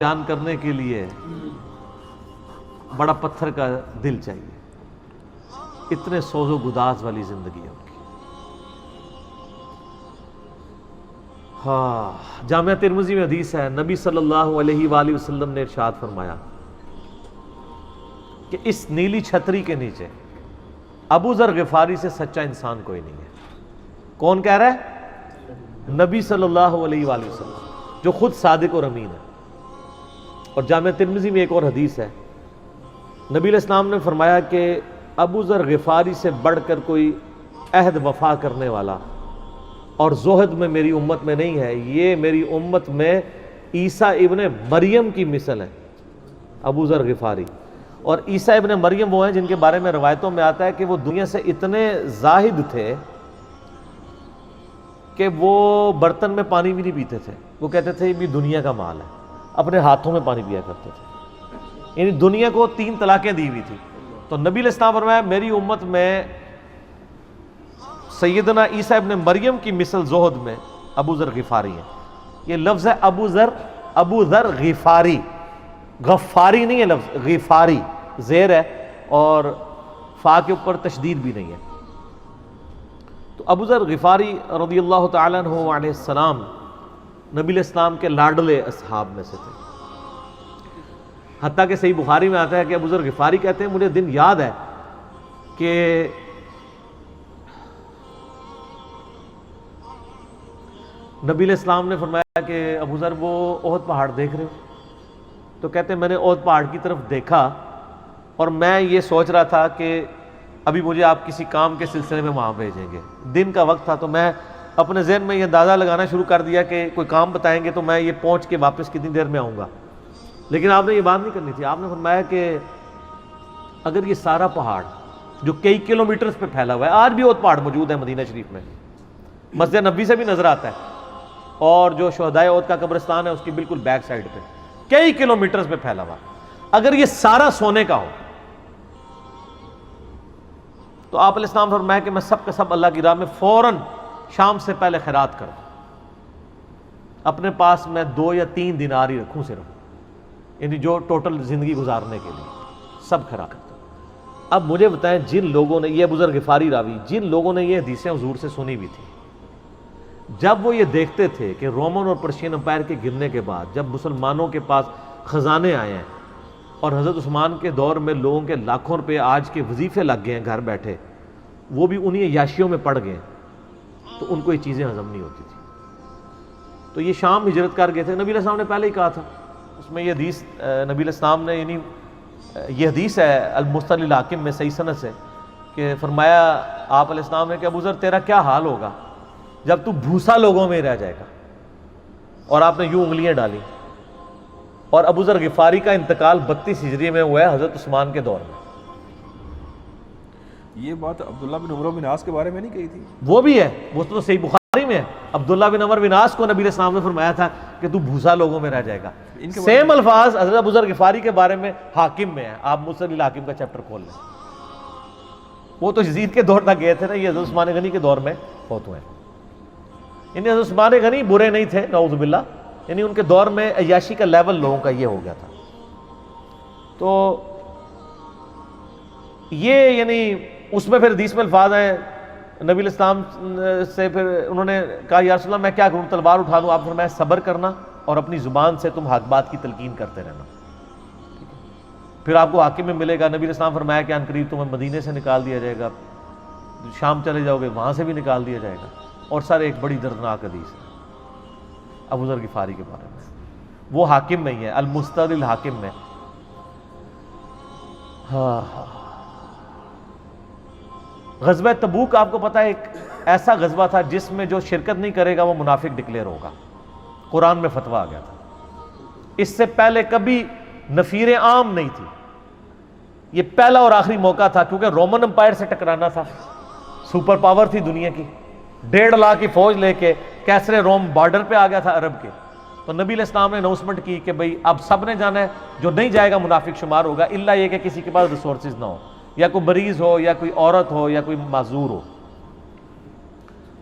بیان کرنے کے لیے بڑا پتھر کا دل چاہیے، اتنے سوز و گداز والی زندگی ہے ان کی۔ ہاں، جامعہ ترمذی میں حدیث ہے، نبی صلی اللہ علیہ وآلہ وسلم نے ارشاد فرمایا کہ اس نیلی چھتری کے نیچے ابو ذر غفاری سے سچا انسان کوئی نہیں ہے۔ کون کہہ رہا ہے؟ نبی صلی اللہ علیہ وآلہ وسلم، جو خود صادق اور امین ہے۔ اور جامعہ ترمذی میں ایک اور حدیث ہے، نبی علیہ السلام نے فرمایا کہ ابو ذر غفاری سے بڑھ کر کوئی عہد وفا کرنے والا اور زہد میں میری امت میں نہیں ہے، یہ میری امت میں عیسیٰ ابن مریم کی مثل ہے۔ ابو ذر غفاری اور عیسیٰ ابن مریم وہ ہیں جن کے بارے میں روایتوں میں آتا ہے کہ وہ دنیا سے اتنے زاہد تھے کہ وہ برتن میں پانی بھی نہیں پیتے تھے، وہ کہتے تھے یہ بھی دنیا کا مال ہے، اپنے ہاتھوں میں پانی پیا کرتے تھے۔ یعنی دنیا کو 3 طلاقیں دی ہوئی تھی۔ تو نبی علیہ السلام فرمایا میری امت میں سیدنا عیسیٰ ابن مریم کی مثل زہد میں ابو ذر غفاری ہے۔ یہ لفظ ہے ابو ذر غفاری، غفاری نہیں ہے لفظ، غفاری زیر ہے اور فا کے اوپر تشدید بھی نہیں ہے۔ تو ابو ذر غفاری رضی اللہ تعالیٰ عنہ علیہ السلام نبی علیہ السلام کے لاڈلے اصحاب میں سے تھے۔ حتیٰ کہ صحیح بخاری میں آتا ہے کہ ابو ذر غفاری کہتے ہیں مجھے دن یاد ہے کہ نبی علیہ السلام نے فرمایا کہ ابو ذر وہ احد پہاڑ دیکھ رہے ہو؟ تو کہتے ہیں میں نے احد پہاڑ کی طرف دیکھا اور میں یہ سوچ رہا تھا کہ ابھی مجھے آپ کسی کام کے سلسلے میں وہاں بھیجیں گے، دن کا وقت تھا، تو میں اپنے ذہن میں یہ اندازہ لگانا شروع کر دیا کہ کوئی کام بتائیں گے تو میں یہ پہنچ کے واپس کتنی دیر میں آؤں گا۔ لیکن آپ نے یہ بات نہیں کرنی تھی، آپ نے فرمایا کہ اگر یہ سارا پہاڑ جو کئی کلومیٹرز پہ پھیلا ہوا ہے، آج بھی احد پہاڑ موجود ہے مدینہ شریف میں، مسجد نبی سے بھی نظر آتا ہے، اور جو شہدائے احد کا قبرستان ہے اس کی بالکل بیک سائڈ پہ کئی کلومیٹرز پہ پھیلا ہوا، اگر یہ سارا سونے کا ہو تو آپ علیہ السلام فرمایا کہ میں سب کا سب اللہ کی راہ میں فوراً شام سے پہلے خیرات کروں، اپنے پاس میں 2 یا 3 دینار ہی رکھوں صرف، یعنی جو ٹوٹل زندگی گزارنے کے لیے سب خیرات کرتا ہوں۔ اب مجھے بتائیں جن لوگوں نے، یہ ابو ذر غفاری راوی، جن لوگوں نے یہ حدیثیں حضور سے سنی بھی تھی، جب وہ یہ دیکھتے تھے کہ رومن اور پرشین امپائر کے گرنے کے بعد جب مسلمانوں کے پاس خزانے آئے ہیں اور حضرت عثمان کے دور میں لوگوں کے لاکھوں روپے آج کے وظیفے لگ گئے ہیں گھر بیٹھے، وہ بھی انہی عیاشیوں میں پڑ گئے ہیں، تو ان کو یہ چیزیں ہضم نہیں ہوتی تھی۔ تو یہ شام ہجرت کر گئے تھے، نبی علیہ السلام نے پہلے ہی کہا تھا، اس میں یہ حدیث نبی علیہ السلام نے، یعنی یہ حدیث ہے المستدرک الحاکم میں صحیح سند سے، کہ فرمایا آپ علیہ السلام نے کہ ابو ذر تیرا کیا حال ہوگا جب تو بھوسا لوگوں میں رہ جائے گا، اور آپ نے یوں انگلیاں ڈالی، اور ابو ذر غفاری کا انتقال 32 ہجری میں ہوا ہے حضرت عثمان کے دور میں۔ یہ بات عبداللہ بن عمرو بن عاص کے بارے میں نہیں کہی تھی؟ وہ بھی ہے، وہ تو صحیح بخاری میں ہے، عبداللہ بن عمر بن عاص کو نبی علیہ السلام نے فرمایا تھا کہ تو بھوسا لوگوں میں رہ جائے گا۔ سیم الفاظ حضرت ابو ذر غفاری کے بارے میں حاکم میں ہے، آپ مستدرک الحاکم کا چیپٹر کھول لیں۔ وہ تو یزید کے دور تک گئے تھے نا، یہ حضرت عثمان غنی کے دور میں فوت ہوئے ہیں۔ یعنی حضرت عثمان غنی برے نہیں تھے نعوذ باللہ، یعنی ان کے دور میں عیاشی کا لیول لوگوں کا یہ ہو گیا تھا۔ تو یہ یعنی اس میں پھر حدیث میں الفاظ ہیں، نبی علیہ السلام سے پھر انہوں نے کہا یا رسول اللہ میں کیا کروں، تلوار اٹھا لوں؟ آپ نے فرمایا صبر کرنا اور اپنی زبان سے تم حق بات کی تلقین کرتے رہنا، پھر آپ کو حاکم میں ملے گا۔ نبی علیہ السلام فرمایا کہ ان قریب تمہیں مدینے سے نکال دیا جائے گا، شام چلے جاؤ گے وہاں سے بھی نکال دیا جائے گا۔ اور سر ایک بڑی دردناک حدیث ہے ابو ذر غفاری کے بارے میں، وہ حاکم میں ہی ہے، المستدرک الحاکم میں۔ غزوہ تبوک آپ کو پتا ہے ایک ایسا غزوہ تھا جس میں جو شرکت نہیں کرے گا وہ منافق ڈکلیئر ہوگا، قرآن میں فتویٰ آ گیا تھا۔ اس سے پہلے کبھی نفیر عام نہیں تھی، یہ پہلا اور آخری موقع تھا، کیونکہ رومن امپائر سے ٹکرانا تھا، سپر پاور تھی دنیا کی، 1.5 لاکھ کی فوج لے کے کیسرے روم بارڈر پہ آ گیا تھا عرب کے۔ تو نبی علیہ السلام نے اناؤنسمنٹ کی کہ بھئی اب سب نے جانا ہے، جو نہیں جائے گا منافق شمار ہوگا، الا یہ کہ کسی کے پاس ریسورسز نہ ہو، یا کوئی مریض ہو، یا کوئی عورت ہو، یا کوئی معذور ہو۔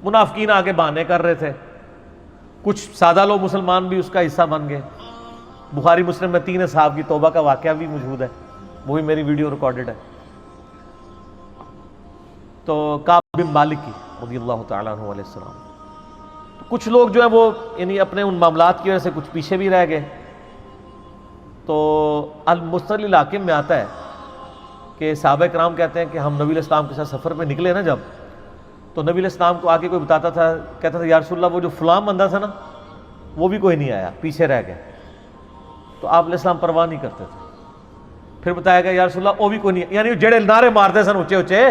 منافقین آگے بہانے کر رہے تھے، کچھ سادہ لوگ مسلمان بھی اس کا حصہ بن گئے، بخاری مسلم میں 3 اصحاب کی توبہ کا واقعہ بھی موجود ہے، وہ بھی میری ویڈیو ریکارڈڈ ہے۔ تو کعب بن مالک کی رضی اللہ تعالیٰ عنہ علیہ السلام، تو کچھ لوگ جو ہیں وہ یعنی اپنے ان معاملات کی وجہ سے کچھ پیچھے بھی رہ گئے۔ تو المستدرک الحاکم میں آتا ہے کہ صحابہ کرام کہتے ہیں کہ ہم نبی علیہ السلام کے ساتھ سفر پہ نکلے نا جب، تو نبی علیہ السلام کو آگے کوئی بتاتا تھا، کہتا تھا یا رسول اللہ وہ جو فلاں بندہ تھا نا وہ بھی کوئی نہیں آیا، پیچھے رہ گئے۔ تو آپ علیہ السلام پرواہ نہیں کرتے تھے۔ پھر بتایا گیا یا رسول اللہ وہ بھی کوئی نہیں، یعنی جڑے نعرے مارتے سن اچے اچے،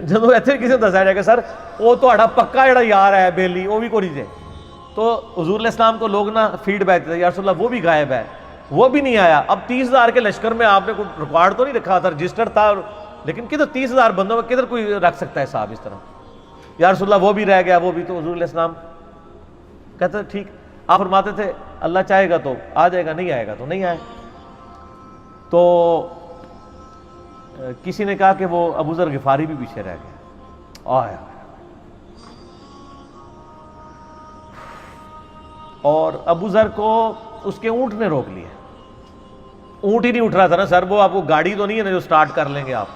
جدو ایتھے کسی نے دسایا جائے گا سر وہ تہاڈا پکا جڑا یار ہے بیلی وہ بھی کوئی نہیں تھے، تو حضور علیہ السلام کو لوگ نا فیڈ بیک دیتے یا رسول اللہ وہ بھی غائب ہے، وہ بھی نہیں آیا۔ اب 30,000 کے لشکر میں آپ نے کوئی ریکارڈ تو نہیں رکھا تھا، رجسٹر تھا، لیکن کدھر 30,000 بندوں میں کدھر کوئی رکھ سکتا ہے صاحب اس طرح، یا رسول اللہ وہ بھی رہ گیا وہ بھی۔ تو حضور علیہ السلام کہتے ہیں ٹھیک، آپ فرماتے تھے اللہ چاہے گا تو آ جائے گا، نہیں آئے گا تو نہیں آئے۔ تو کسی نے کہا کہ وہ ابو ذر غفاری بھی پیچھے رہ گیا، آیا اور ابو ذر کو اس کے اونٹ نے روک لیا، اونٹ ہی نہیں اٹھ رہا تھا نا سر، وہ آپ کو گاڑی تو نہیں ہے نا جو سٹارٹ کر لیں گے آپ،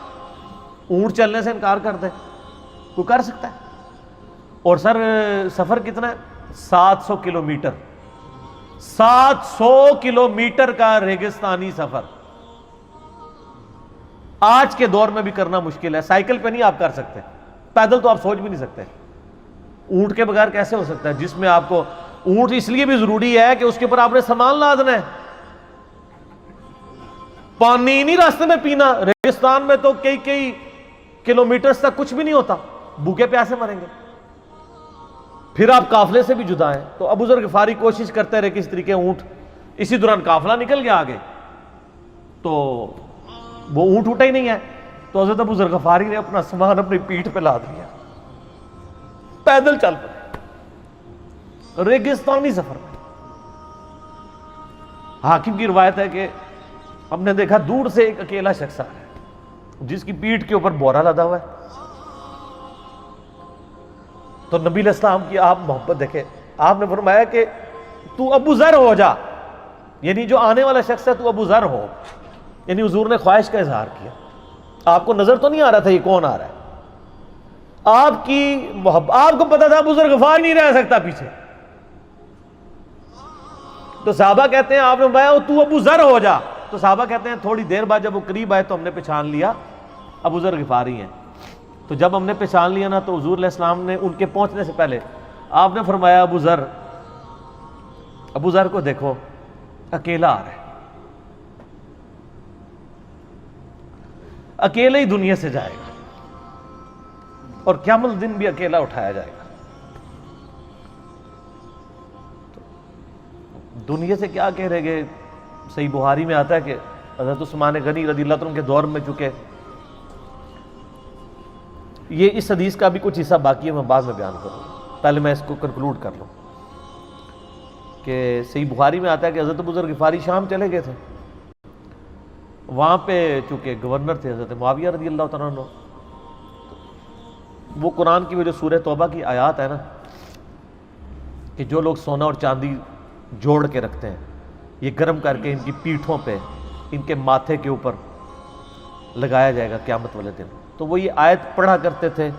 اونٹ چلنے سے انکار کر دیں، کوئی کر سکتا ہے؟ اور سر سفر کتنا ہے؟ 700 کلومیٹر، 700 کلومیٹر کا ریگستانی سفر آج کے دور میں بھی کرنا مشکل ہے، سائیکل پہ نہیں آپ کر سکتے، پیدل تو آپ سوچ بھی نہیں سکتے، اونٹ کے بغیر کیسے ہو سکتا ہے؟ جس میں آپ کو اونٹ اس لیے بھی ضروری ہے کہ اس کے اوپر آپ نے سامان لادنا ہے، پانی نہیں راستے میں پینا، ریگستان میں تو کئی کلومیٹرز تک کچھ بھی نہیں ہوتا، بھوکے پیاسے مریں گے، پھر آپ قافلے سے بھی جدا ہیں۔ تو ابو ذر غفاری کوشش کرتے رہے کس طریقے اونٹ، اسی دوران قافلہ نکل گیا آگے، تو وہ اونٹ اٹھا ہی نہیں ہے، تو حضرت ابو ذر غفاری نے اپنا سامان اپنی پیٹھ پہ لاد لیا، پیدل چل پڑے ریگستانی سفر میں۔ حاکم کی روایت ہے کہ ہم نے دیکھا دور سے ایک اکیلا شخص آ رہا ہے جس کی پیٹھ کے اوپر بورا لدا ہوا ہے، تو نبی علیہ السلام کی آپ محبت دیکھیں، آپ نے فرمایا کہ تو ابو ذر ہو جا، یعنی جو آنے والا شخص ہے تو ابو ذر ہو، یعنی حضور نے خواہش کا اظہار کیا۔ آپ کو نظر تو نہیں آ رہا تھا یہ کون آ رہا ہے، آپ کی محبت، آپ کو پتا تھا ابو ذر غفار نہیں رہ سکتا پیچھے، تو صحابہ کہتے ہیں آپ نے فرمایا تو ابو ذر ہو جا، تو صحابہ کہتے ہیں تھوڑی دیر بعد جب وہ قریب آئے تو ہم نے پہچان لیا ابو ذر غفاری ہیں۔ تو جب ہم نے پہچان لیا نا تو حضور علیہ السلام نے ان کے پہنچنے سے پہلے آپ نے فرمایا ابو ذر کو دیکھو اکیلا آ رہا ہے، اکیلے ہی دنیا سے جائے گا اور قیامت دن بھی اکیلا اٹھایا جائے گا۔ دنیا سے کیا کہہ رہے گے، صحیح بخاری میں آتا ہے کہ حضرت عثمان غنی رضی اللہ عنہ کے دور میں چکے، یہ اس حدیث کا بھی کچھ حصہ باقی ہے، میں بعد میں بیان کروں، پہلے میں اس کو کنکلوڈ کر لوں کہ صحیح بخاری میں آتا ہے کہ حضرت ابو ذر غفاری شام چلے گئے تھے، وہاں پہ چونکہ گورنر تھے حضرت معاویہ رضی اللہ تعالیٰ عنہ، وہ قرآن کی وہ جو سورہ توبہ کی آیات ہے نا کہ جو لوگ سونا اور چاندی جوڑ کے رکھتے ہیں یہ گرم کر کے ان کی پیٹھوں پہ ان کے ماتھے کے اوپر لگایا جائے گا قیامت والے دن، تو وہ یہ آیت پڑھا کرتے تھے،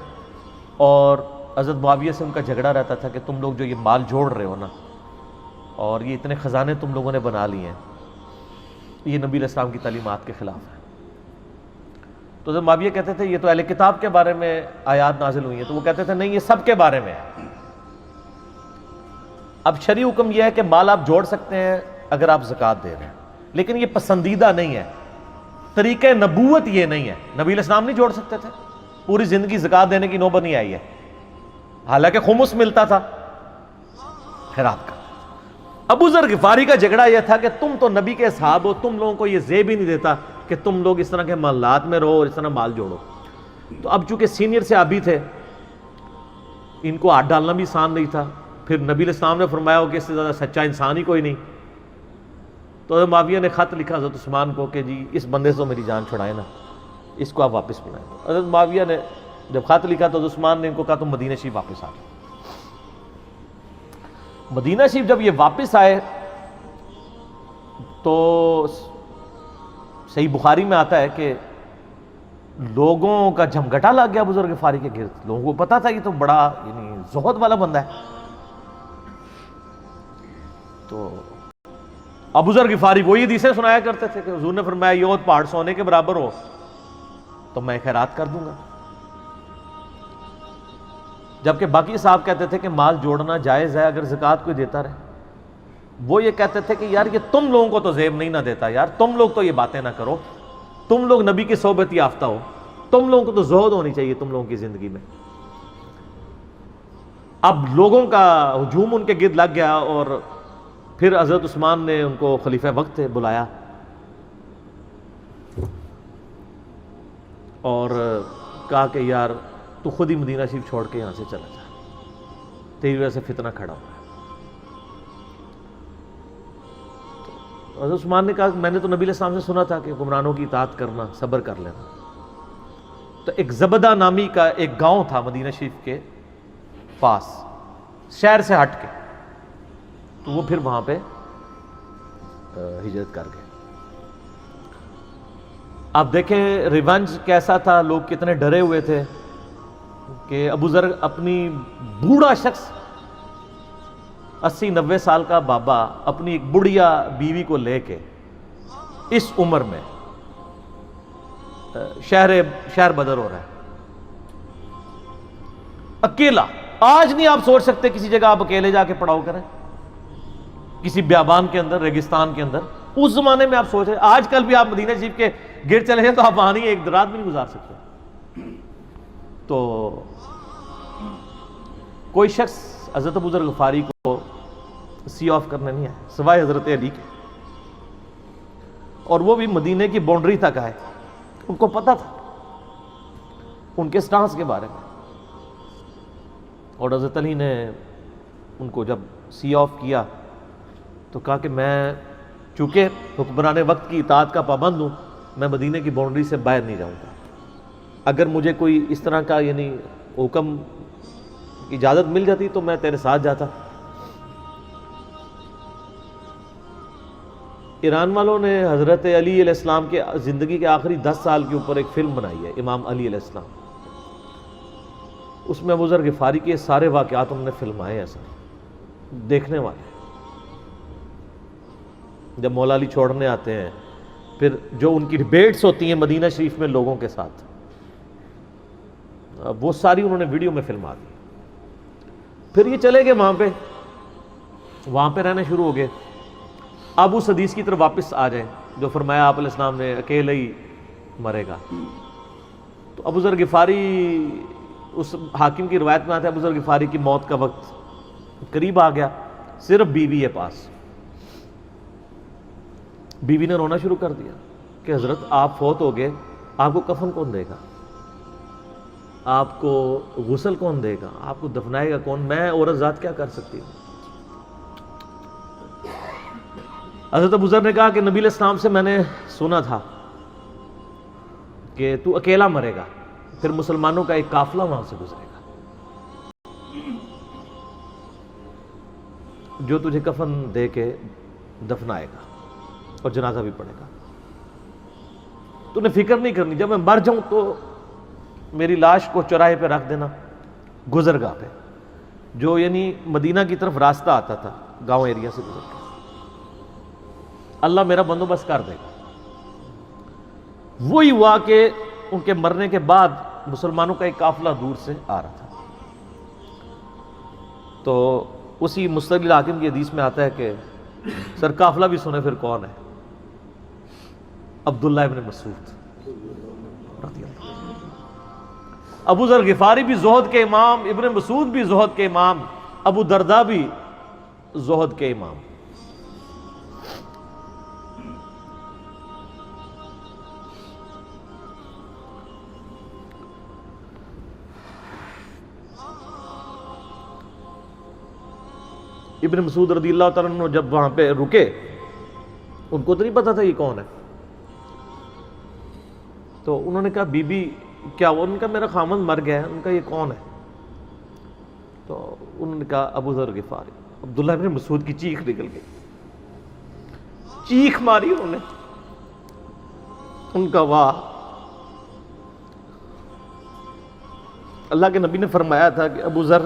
اور حضرت معاویہ سے ان کا جھگڑا رہتا تھا کہ تم لوگ جو یہ مال جوڑ رہے ہو نا اور یہ اتنے خزانے تم لوگوں نے بنا لیے ہیں، یہ نبی علیہ السلام کی تعلیمات کے خلاف ہے۔ تو حضرت معاویہ کہتے تھے یہ تو اہل کتاب کے بارے میں آیات نازل ہوئی ہیں، تو وہ کہتے تھے نہیں یہ سب کے بارے میں ہے۔ اب شرعی حکم یہ ہے کہ مال آپ جوڑ سکتے ہیں اگر آپ زکوٰۃ دے رہے ہیں، لیکن یہ پسندیدہ نہیں ہے، طریقہ نبوت یہ نہیں ہے، نبی علیہ السلام نہیں جوڑ سکتے تھے، پوری زندگی زکوٰۃ دینے کی نوبت نہیں آئی ہے، حالانکہ خمس ملتا تھا خیرات کا۔ ابو ذر غفاری کا جھگڑا یہ تھا کہ تم تو نبی کے اصحاب ہو، تم لوگوں کو یہ زیب ہی نہیں دیتا کہ تم لوگ اس طرح کے معاملات میں رہو اور اس طرح مال جوڑو۔ تو اب چونکہ سینئر صحابی تھے، ان کو ہاتھ ڈالنا بھی آسان نہیں تھا، پھر نبی علیہ السلام نے فرمایا ہو کہ اس سے زیادہ سچا انسان ہی کوئی نہیں، تو حضرت معاویہ نے خط لکھا حضرت عثمان کو کہ جی اس بندے سے میری جان چھڑائیں نا، اس کو آپ واپس بلائیں۔ حضرت معاویہ نے جب خط لکھا تو حضرت عثمان نے ان کو کہا تم مدینہ شریف واپس آ جاؤ۔ مدینہ شریف جب یہ واپس آئے تو صحیح بخاری میں آتا ہے کہ لوگوں کا جھمگٹا لگ گیا بزرگ غفاری کے گرد. لوگوں کو پتا تھا یہ تو بڑا یعنی زہد والا بندہ ہے. تو ابو ذر غفاری وہی حدیثیں سنایا کرتے تھے کہ حضور نے فرمایا یہ احد پہاڑ سونے کے برابر ہو تو میں خیرات کر دوں گا. جبکہ باقی صاحب کہتے تھے کہ مال جوڑنا جائز ہے اگر زکوٰۃ کوئی دیتا رہے. وہ یہ کہتے تھے کہ یار یہ تم لوگوں کو تو زیب نہیں نہ دیتا, یار تم لوگ تو یہ باتیں نہ کرو, تم لوگ نبی کی صحبت یافتہ ہو, تم لوگوں کو تو زہد ہونی چاہیے تم لوگوں کی زندگی میں. اب لوگوں کا ہجوم ان کے گرد لگ گیا اور پھر حضرت عثمان نے ان کو خلیفہ وقت بلایا اور کہا کہ یار تو خود ہی مدینہ شریف چھوڑ کے یہاں سے چلا جا, تیری وجہ سے فتنہ کھڑا ہوا ہے. حضرت عثمان نے کہا کہ میں نے تو نبی علیہ السلام سے سنا تھا کہ حکمرانوں کی اطاعت کرنا, صبر کر لینا. تو ایک زبدہ نامی کا ایک گاؤں تھا مدینہ شریف کے پاس, شہر سے ہٹ کے, تو وہ پھر وہاں پہ ہجرت کر گئے. آپ دیکھیں ریونج کیسا تھا, لوگ کتنے ڈرے ہوئے تھے کہ ابو ذر اپنی بوڑھا شخص 80-90 سال کا بابا اپنی ایک بڑھیا بیوی کو لے کے اس عمر میں شہر بدر ہو رہا ہے اکیلا. آج نہیں آپ سوچ سکتے کسی جگہ آپ اکیلے جا کے پڑاؤ کریں, کسی بیابان کے اندر, ریگستان کے اندر. اس زمانے میں آپ سوچ رہے, آج کل بھی آپ مدینہ شریف کے گرد چلے جائیں تو آپ وہاں نہیں ایک رات بھی نہیں گزار سکتے. تو کوئی شخص حضرت ابو ذر غفاری کو سی آف کرنے نہیں آیا سوائے حضرت علی کے, اور وہ بھی مدینے کی باؤنڈری تک آئے. ان کو پتا تھا ان کے سٹانس کے بارے میں, اور حضرت علی نے ان کو جب سی آف کیا تو کہا کہ میں چونکہ حکمران وقت کی اطاعت کا پابند ہوں, میں مدینے کی باؤنڈری سے باہر نہیں جاؤں گا. اگر مجھے کوئی اس طرح کا یعنی حکم اجازت مل جاتی تو میں تیرے ساتھ جاتا. ایران والوں نے حضرت علی علیہ السلام کے زندگی کے آخری 10 سال کے اوپر ایک فلم بنائی ہے, امام علی علیہ السلام. اس میں ابو ذر غفاری کے سارے واقعات انہوں نے فلمائے ہیں سر, دیکھنے والے. جب مولا علی چھوڑنے آتے ہیں, پھر جو ان کی ڈیبیٹس ہوتی ہیں مدینہ شریف میں لوگوں کے ساتھ, وہ ساری انہوں نے ویڈیو میں فلما دی. پھر یہ چلے گئے وہاں پہ رہنے شروع ہو گئے. اب اس حدیث کی طرف واپس آ جائیں جو فرمایا آپ علیہ السلام نے اکیلے ہی مرے گا. تو ابو ذر غفاری, اس حاکم کی روایت میں آتا ہے ابو ذر غفاری کی موت کا وقت قریب آ گیا, صرف بیوی ہے پاس. بیوی نے رونا شروع کر دیا کہ حضرت آپ فوت ہو گئے, آپ کو کفن کون دے گا, آپ کو غسل کون دے گا, آپ کو دفنائے گا کون, میں عورت ذات کیا کر سکتی ہوں. حضرت ابو ذر نے کہا کہ نبی علیہ السلام سے میں نے سنا تھا کہ تو اکیلا مرے گا, پھر مسلمانوں کا ایک قافلہ وہاں سے گزرے گا جو تجھے کفن دے کے دفنائے گا اور جنازہ بھی پڑے گا. تو نے فکر نہیں کرنی, جب میں مر جاؤں تو میری لاش کو چوراہے پہ رکھ دینا, گزرگاہ پہ, جو یعنی مدینہ کی طرف راستہ آتا تھا گاؤں ایریا سے گزر کے. اللہ میرا بندوبست کر دے گا. وہی ہوا کہ ان کے مرنے کے بعد مسلمانوں کا ایک قافلہ دور سے آ رہا تھا. تو اسی مستقل حاکم کی حدیث میں آتا ہے کہ سر قافلہ بھی سنے, پھر کون ہے, عبداللہ ابن مسعود رضی اللہ. ابو ذر غفاری بھی زہد کے امام, ابن مسعود بھی زہد کے امام, ابو درداء بھی زہد کے امام. ابن مسعود رضی اللہ تعالیٰ عنہ جب وہاں پہ رکے, ان کو تو نہیں پتا تھا یہ کون ہے. تو انہوں نے کہا بی بی کیا ہوا, ان کا میرا خامند مر گیا ہے. ان کا یہ کون ہے؟ تو انہوں نے کہا ابو ذر غفاری. عبداللہ ابن مسعود کی چیخ نکل گئی. چیخ ماری انہوں نے، ان کا واہ۔ اللہ کے نبی نے فرمایا تھا کہ ابو ذر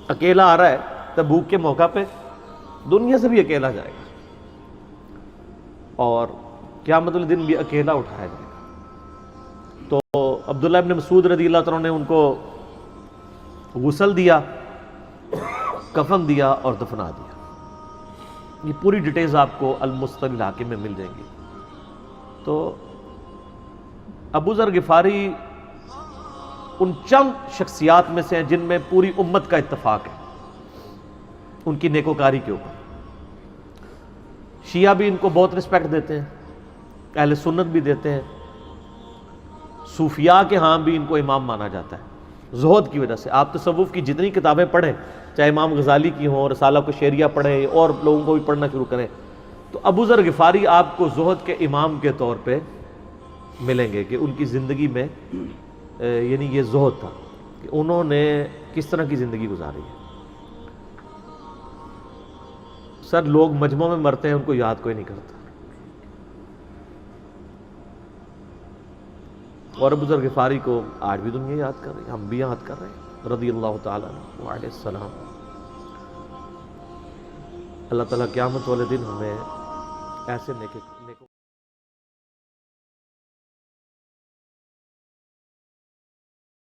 اکیلا آ رہا ہے تبوک کے موقع پہ، دنیا سے بھی اکیلا جائے گا، اور قیامت والے دن بھی اکیلا اٹھایا جائے گا۔ تو عبداللہ ابن مسعود رضی اللہ عنہ نے ان کو غسل دیا، کفن دیا اور دفنا دیا۔ یہ پوری ڈیٹیلز آپ کو المستدرک الحاکم میں مل جائیں گی۔ تو ابو ذر غفاری ان چند شخصیات میں سے ہیں جن میں پوری امت کا اتفاق ہے ان کی نیکوکاری کے اوپر۔ شیعہ بھی ان کو بہت رسپیکٹ دیتے ہیں، اہل سنت بھی دیتے ہیں، صوفیاء کے ہاں بھی ان کو امام مانا جاتا ہے زہد کی وجہ سے۔ آپ تصوف کی جتنی کتابیں پڑھیں، چاہے امام غزالی کی ہوں، رسالہ قشیریہ پڑھیں اور لوگوں کو بھی پڑھنا شروع کریں، تو ابو ذر غفاری آپ کو زہد کے امام کے طور پہ ملیں گے کہ ان کی زندگی میں یعنی یہ زہد تھا کہ انہوں نے کس طرح کی زندگی گزاری ہے۔ سر لوگ مجمع میں مرتے ہیں، ان کو یاد کوئی نہیں کرتا، اور ابو ذر غفاری کو آج بھی دنیا یاد کر رہی ہے، ہم بھی یاد کر رہے ہیں رضی اللہ تعالیٰ عنہ علیہ السلام۔ اللہ تعالیٰ قیامت والے دن ہمیں ایسے نیک